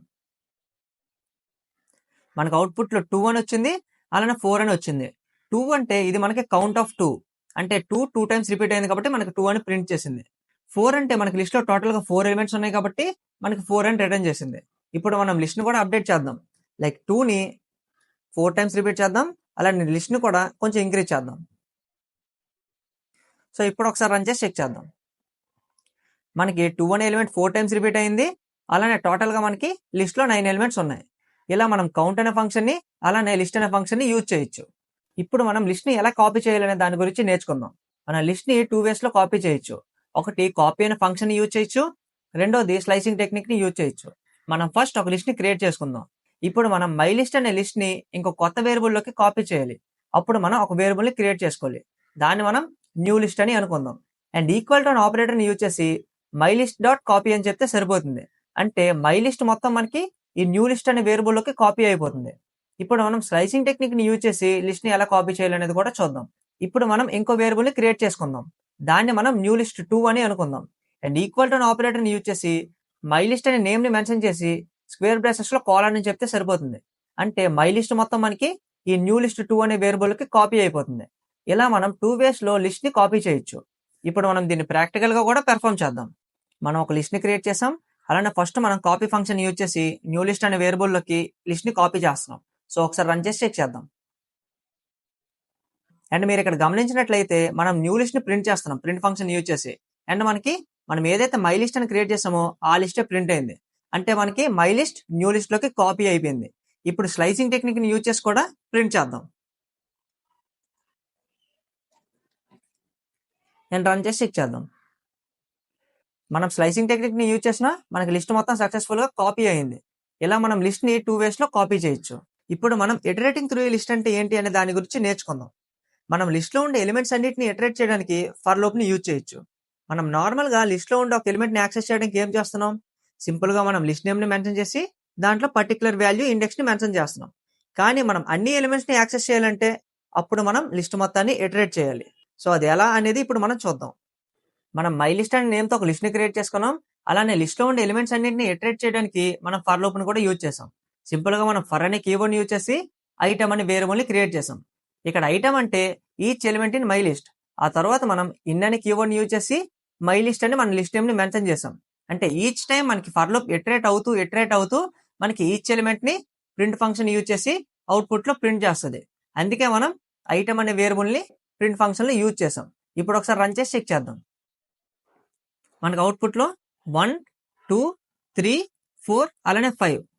మనకు అవుట్పుట్ లో 2 అని వచ్చింది, అలానే 4 అని వచ్చింది. 2 అంటే ఇది మనకి కౌంట్ ఆఫ్ 2, అంటే 2 టైమ్స్ రిపీట్ అయింది కాబట్టి మనకి 2 అని ప్రింట్ చేసింది. 4 అంటే మనకి లిస్ట్ లో టోటల్ గా 4 ఎలిమెంట్స్ ఉన్నాయి కాబట్టి మనకి 4 అని రిటర్న్ చేసింది. ఇప్పుడు మనం లిస్ట్ ని కూడా అప్డేట్ చేద్దాం. లైక్ 2 ని 4 టైమ్స్ రిపీట్ చేద్దాం, అలానే లిస్ట్ ని కూడా కొంచెం ఇంక్రీజ్ చేద్దాం. సో ఇప్పుడు ఒకసారి రన్ చేసి చెక్ చేద్దాం. మనకి 2 అనే ఎలిమెంట్ 4 టైమ్స్ రిపీట్ అయింది, అలానే టోటల్ గా మనకి లిస్ట్ లో 9 ఎలిమెంట్స్ ఉన్నాయి. ఇలా మనం కౌంట్ అనే ఫంక్షన్ ని అలానే లిస్ట్ అనే ఫంక్షన్ ని యూజ్ చేయొచ్చు. ఇప్పుడు మనం లిస్ట్ ని ఎలా కాపీ చేయాలనే దాని గురించి నేర్చుకుందాం. మన లిస్ట్ ని 2 వేస్ లో కాపీ చేయొచ్చు. ఒకటి కాపీ అనే ఫంక్షన్ ని యూజ్ చేయొచ్చు, రెండోది స్లైసింగ్ టెక్నిక్ ని యూజ్ చేయొచ్చు. మనం ఫస్ట్ ఒక లిస్ట్ ని క్రియేట్ చేసుకుందాం. ఇప్పుడు మనం మై లిస్ట్ అనే లిస్ట్ ని ఇంకో కొత్త వేరియబుల్ లోకి కాపీ చేయాలి. అప్పుడు మనం ఒక వేరియబుల్ ని క్రియేట్ చేసుకోవాలి. దాన్ని మనం న్యూ లిస్ట్ అని అనుకుందాం. అండ్ ఈక్వల్ టు అనే ఆపరేటర్ ని యూజ్ చేసి మై లిస్ట్ డాట్ కాపీ అని చెప్తే సరిపోతుంది. అంటే మై లిస్ట్ మొత్తం మనకి ఈ న్యూ లిస్ట్ అనే వేరియబుల్ లోకి కాపీ అయిపోతుంది. ఇప్పుడు మనం స్లైసింగ్ టెక్నిక్ ని యూజ్ చేసి లిస్ట్ ని ఎలా కాపీ చేయాలనేది కూడా చూద్దాం. ఇప్పుడు మనం ఇంకో వేరియబుల్ ని క్రియేట్ చేసుకుందాం. దాన్ని మనం న్యూ లిస్ట్ 2 అని అనుకుందాం. అండ్ ఈక్వల్ టు అనే ఆపరేటర్ ని యూజ్ చేసి మై లిస్ట్ అనే నేమ్ ని మెన్షన్ చేసి స్క్వేర్ బ్రాకెట్స్ లో కోలన్ అని చెప్తే సరిపోతుంది. అంటే మై లిస్ట్ మొత్తం మనకి ఈ న్యూ లిస్ట్ 2 అనే వేరియబుల్ కి కాపీ అయిపోతుంది. ఇలా మనం 2 వేస్ లో లిస్ట్ ని కాపీ చేయొచ్చు. ఇప్పుడు మనం దీన్ని ప్రాక్టికల్ గా కూడా పెర్ఫామ్ చేద్దాం. మనం ఒక లిస్ట్ ని క్రియేట్ చేసాం, అలానే ఫస్ట్ మనం కాపీ ఫంక్షన్ యూజ్ చేసి న్యూ లిస్ట్ అనే వేరియబుల్ లోకి లిస్ట్ ని కాపీ చేస్తున్నాం. సో ఒకసారి రన్ చేసి చెక్ చేద్దాం. అండ్ మీరు ఇక్కడ గమనించినట్లయితే మనం న్యూ లిస్ట్ ని ప్రింట్ చేస్తున్నాం ప్రింట్ ఫంక్షన్ యూజ్ చేసి. అండ్ మనకి మనం ఏదైతే మై లిస్ట్ అని క్రియేట్ చేసామో ఆ లిస్టే ప్రింట్ అయింది. అంటే మనకి మై లిస్ట్ న్యూ లిస్ట్ లోకి కాపీ అయిపోయింది. ఇప్పుడు స్లైసింగ్ టెక్నిక్ ని యూజ్ చేసి కూడా ప్రింట్ చేద్దాం. అండ్ రన్ చేసి చెక్ చేద్దాం. మనం స్లైసింగ్ టెక్నిక్ ని యూజ్ చేసినా మనకి లిస్ట్ మొత్తం సక్సెస్ఫుల్ గా కాపీ అయింది. ఇలా మనం లిస్ట్ ని 2 వేస్ లో కాపీ చేయొచ్చు. ఇప్పుడు మనం ఇటరేటింగ్ త్రూ లిస్ట్ అంటే ఏంటి అనే దాని గురించి నేర్చుకుందాం. మనం లిస్ట్ లో ఉండే ఎలిమెంట్స్ అన్నిటిని ఇటరేట్ చేయడానికి ఫర్ లూప్ ని యూజ్ చేయొచ్చు. మనం నార్మల్ గా లిస్ట్ లో ఉండే ఒక ఎలిమెంట్ ని యాక్సెస్ చేయడానికి ఏం చేస్తున్నాం, సింపుల్ గా మనం లిస్ట్ నేమ్ ని మెన్షన్ చేసి దాంట్లో పర్టికులర్ వాల్యూ ఇండెక్స్ ని మెన్షన్ చేస్తున్నాం. కానీ మనం అన్ని ఎలిమెంట్స్ ని యాక్సెస్ చేయాలంటే అప్పుడు మనం లిస్ట్ మొత్తాన్ని ఇటరేట్ చేయాలి. సో అది ఎలా అనేది ఇప్పుడు మనం చూద్దాం. మనం మై లిస్ట్ అనే నేమ్ తో ఒక లిస్ట్ ని క్రియేట్ చేసుకున్నాం, అలానే లిస్ట్ లో ఉండే ఎలిమెంట్స్ అన్నింటిని ఇటరేట్ చేయడానికి మనం ఫర్ లూప్ ని కూడా యూజ్ చేసాం. సింపుల్ గా మనం ఫర్ అనే కీవర్డ్ యూజ్ చేసి ఐటమ్ అనే వేరియబుల్ ని క్రియేట్ చేసాం. ఇక్కడ ఐటమ్ అంటే each element in my list. ఆ తర్వాత మనం ఇన్ అనే కీవర్డ్ యూజ్ చేసి మై లిస్ట్ అని మన లిస్ట్ నేమ్ ని మెన్షన్ చేసాం. అంటే ఈచ్ టైం మనకి ఫర్ లూప్ ఇటరేట్ అవుతూ మనకి ఈచ్ ఎలిమెంట్ ని ప్రింట్ ఫంక్షన్ యూజ్ చేసి అవుట్పుట్ లో ప్రింట్ చేస్తుంది. అందుకే మనం ఐటమ్ అనే వేరియబుల్ ని ప్రింట్ ఫంక్షన్ లో యూజ్ చేసాం. ఇప్పుడు ఒకసారి రన్ చేసి చెక్ చేద్దాం. మనకి అవుట్పుట్ లో 1, 2, 3, 4 అలానే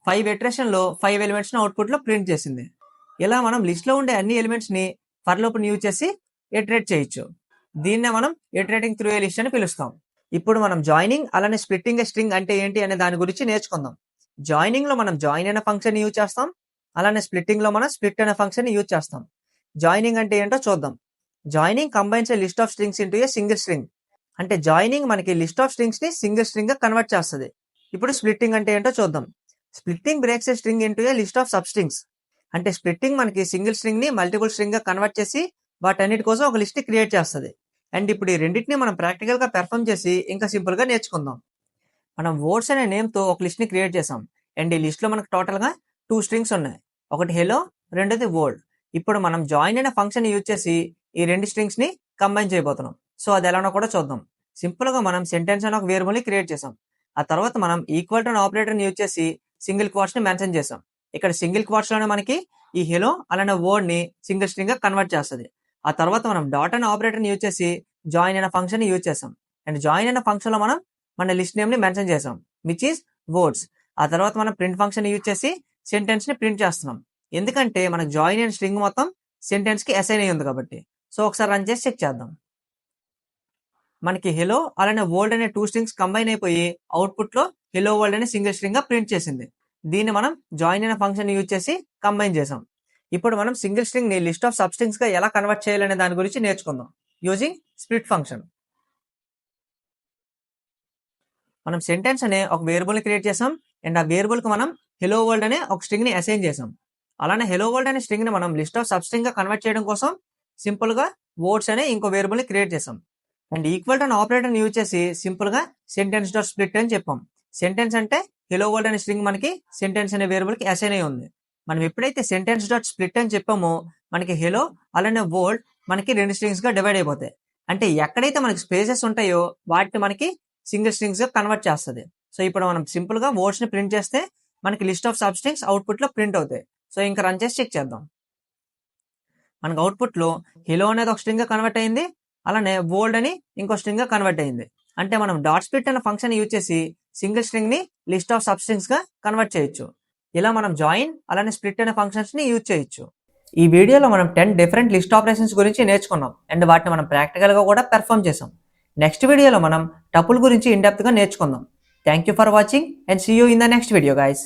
5 ఇటరేషన్ లో 5 ఎలిమెంట్స్ ని అవుట్పుట్ లో ప్రింట్ చేసింది. ఇలా మనం లిస్ట్ లో ఉండే అన్ని ఎలిమెంట్స్ ని ఫర్ లూప్ ని యూజ్ చేసి ఇటరేట్ చేయొచ్చు. దీన్నే మనం ఇటరేటింగ్ త్రూ ఏ లిస్ట్ అని పిలుస్తాం. ఇప్పుడు మనం జాయినింగ్ అలానే స్ప్లిట్టింగ్ ఏ స్ట్రింగ్ అంటే ఏంటి అనే దాని గురించి నేర్చుకుందాం. జాయినింగ్ లో మనం జాయిన్ అనే ఫంక్షన్ యూజ్ చేస్తాం, అలానే స్ప్లిట్టింగ్ లో మనం స్ప్లిట్ అనే ఫంక్షన్ యూజ్ చేస్తాం. జాయినింగ్ అంటే ఏంటో చూద్దాం. Joining combines a list of strings into a single string. అంటే జాయినింగ్ మనకి లిస్ట్ ఆఫ్ స్ట్రింగ్స్ ని సింగిల్ స్ట్రింగ్ గా కన్వర్ట్ చేస్తుంది. ఇప్పుడు స్ప్లిట్టింగ్ అంటే ఏంటో చూద్దాం. Splitting breaks a string into a list of substrings. అంటే స్ప్లిట్టింగ్ మనకి సింగిల్ స్ట్రింగ్ ని మల్టిపుల్ స్ట్రింగ్ గా కన్వర్ట్ చేసి వాటన్నిటి కోసం ఒక లిస్ట్ ని క్రియేట్ చేస్తుంది. అండ్ ఇప్పుడు ఈ రెండింటిని మనం ప్రాక్టికల్ గా పెర్ఫామ్ చేసి ఇంకా సింపుల్ గా నేర్చుకుందాం. మనం వర్డ్స్ అనే నేమ్ తో ఒక లిస్ట్ ని క్రియేట్ చేసాం. అండ్ ఈ లిస్ట్ లో మనకు టోటల్ గా 2 స్ట్రింగ్స్ ఉన్నాయి. ఒకటి హెలో, రెండోది వర్డ్. ఇప్పుడు మనం జాయిన్ అనే ఫంక్షన్ యూజ్ చేసి ఈ రెండు స్ట్రింగ్స్ ని కంబైన్ చేయబోతున్నాం. సో అది ఎలానో కూడా చూద్దాం. సింపుల్ గా మనం సెంటెన్స్ అనే ఒక వేరియబుల్ ని క్రియేట్ చేసాం. ఆ తర్వాత మనం ఈక్వల్ టు ఆపరేటర్ ని యూజ్ చేసి సింగిల్ క్వాట్స్ ని మెన్షన్ చేసాం. ఇక్కడ సింగిల్ క్వాట్స్ లోనే మనకి ఈ హెలో అలానే వర్డ్ ని సింగిల్ స్ట్రింగ్ గా కన్వర్ట్ చేస్తుంది. ఆ తర్వాత మనం డాట్ అనే ఆపరేటర్ ని యూజ్ చేసి జాయిన్ అనే ఫంక్షన్ ని యూజ్ చేసాం. అండ్ జాయిన్ అనే ఫంక్షన్ లో మనం మన లిస్ట్ నేమ్ ని మెన్షన్ చేసాం, విచ్ ఈస్ వర్డ్స్. ఆ తర్వాత మనం ప్రింట్ ఫంక్షన్ యూజ్ చేసి సెంటెన్స్ ని ప్రింట్ చేస్తున్నాం. ఎందుకంటే మనకు జాయిన్ అండ్ స్ట్రింగ్ మొత్తం సెంటెన్స్ కి అసైన్ అయ్యి ఉంది కాబట్టి. సో ఒకసారి రన్ చేసి చెక్ చేద్దాం. మనకి హెలో అలానే వరల్డ్ అనే 2 స్ట్రింగ్స్ కంబైన్ అయిపోయి అవుట్పుట్ లో హెలో వరల్డ్ అనే సింగిల్ స్ట్రింగ్ గా ప్రింట్ చేసింది. దీన్ని మనం జాయిన్ అనే ఫంక్షన్ యూజ్ చేసి కంబైన్ చేసాం. ఇప్పుడు మనం సింగిల్ స్ట్రింగ్ ని లిస్ట్ ఆఫ్ సబ్ స్ట్రింగ్స్ గా ఎలా కన్వర్ట్ చేయాలనే దాని గురించి నేర్చుకుందాం యూజింగ్ స్ప్లిట్ ఫంక్షన్. మనం సెంటెన్స్ అనే ఒక వేరియబుల్ ని క్రియేట్ చేసాం. అండ్ ఆ వేరియబుల్ కి మనం హెలో వరల్డ్ అనే ఒక స్ట్రింగ్ ని అసైన్ చేసాం. అలానే హెలో వరల్డ్ అనే స్ట్రింగ్ ని మనం లిస్ట్ ఆఫ్ సబ్ స్ట్రింగ్ గా కన్వర్ట్ చేయడం కోసం సింపుల్ గా వర్డ్స్ అనే ఇంకో వేరియబుల్ ని క్రియేట్ చేసాం. అండ్ ఈక్వల్ టు ఆపరేటర్ ని యూజ్ చేసి సింపుల్ గా సెంటెన్స్ డాట్ స్ప్లిట్ అని చెప్పాం. సెంటెన్స్ అంటే హెలో వరల్డ్ అనే స్ట్రింగ్ మనకి సెంటెన్స్ అనే వేరియబుల్ కి అసైన్ అయి ఉంది. మనం ఎప్పుడైతే సెంటెన్స్ డాట్ స్ప్లిట్ అని చెప్పామో మనకి హెలో అలానే వర్డ్ మనకి 2 స్ట్రింగ్స్ గా డివైడ్ అయిపోతాయి. అంటే ఎక్కడైతే మనకి స్పేసెస్ ఉంటాయో వాటిని మనకి సింగిల్ స్ట్రింగ్స్ గా కన్వర్ట్ చేస్తుంది. సో ఇప్పుడు మనం సింపుల్ గా వర్డ్స్ ని ప్రింట్ చేస్తే మనకి list of sub strings output లో ప్రింట్ అవుతాయి. సో ఇంకా రన్ చేసి చెక్ చేద్దాం. మనకు అవుట్పుట్ లో హెలో అనేది ఒక స్ట్రింగ్ గా కన్వర్ట్ అయింది, అలానే వరల్డ్ అని ఇంకో స్ట్రింగ్ గా కన్వర్ట్ అయింది. అంటే మనం డాట్ స్ప్లిట్ అనే ఫంక్షన్ యూజ్ చేసి సింగిల్ స్ట్రింగ్ ని లిస్ట్ ఆఫ్ సబ్ స్ట్రింగ్స్ గా కన్వర్ట్ చేయొచ్చు. ఇలా మనం జాయిన్ అలానే స్ప్లిట్ అనే ఫంక్షన్స్ ని యూజ్ చేయొచ్చు. ఈ వీడియోలో మనం 10 డిఫరెంట్ లిస్ట్ ఆపరేషన్స్ గురించి నేర్చుకున్నాం. అండ్ వాటిని మనం ప్రాక్టికల్ గా కూడా పెర్ఫామ్ చేసాం. నెక్స్ట్ వీడియోలో మనం టపుల్ గురించి ఇన్ డెప్త్ గా నేర్చుకుందాం. Thank you for watching and see you in the next video guys.